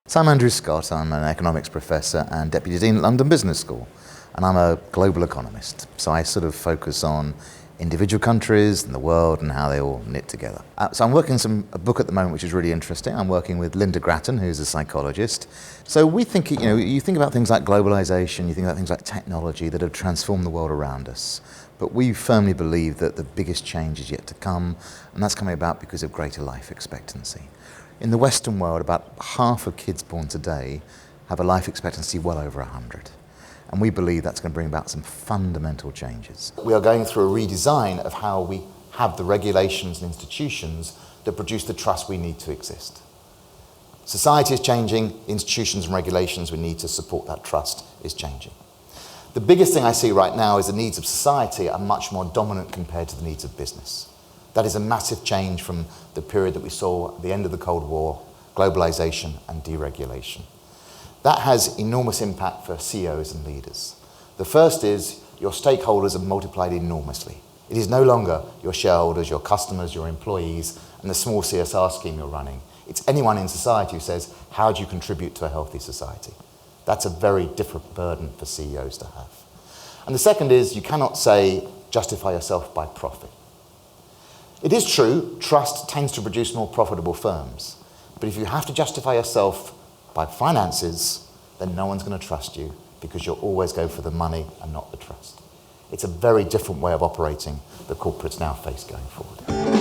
So I'm Andrew Scott, I'm an economics professor and Deputy Dean at London Business School, and I'm a global economist. So I sort of focus on individual countries and the world and how they all knit together. So I'm working on a book at the moment which is really interesting. I'm working with Linda Grattan, who's a psychologist. So we think, you think about things like globalization, you think about things like technology that have transformed the world around us. But we firmly believe that the biggest change is yet to come, and that's coming about because of greater life expectancy. In the Western world, about half of kids born today have a life expectancy well over 100. And we believe that's going to bring about some fundamental changes. We are going through a redesign of how we have the regulations and institutions that produce the trust we need to exist. Society is changing, institutions and regulations we need to support that trust is changing. The biggest thing I see right now is the needs of society are much more dominant compared to the needs of business. That is a massive change from the period that we saw at the end of the Cold War, globalization and deregulation. That has enormous impact for CEOs and leaders. The first is your stakeholders have multiplied enormously. It is no longer your shareholders, your customers, your employees, and the small CSR scheme you're running. It's anyone in society who says, how do you contribute to a healthy society? That's a very different burden for CEOs to have. And the second is you cannot say, justify yourself by profit. It is true, trust tends to produce more profitable firms. But if you have to justify yourself by finances, then no one's going to trust you because you'll always go for the money and not the trust. It's a very different way of operating that corporates now face going forward.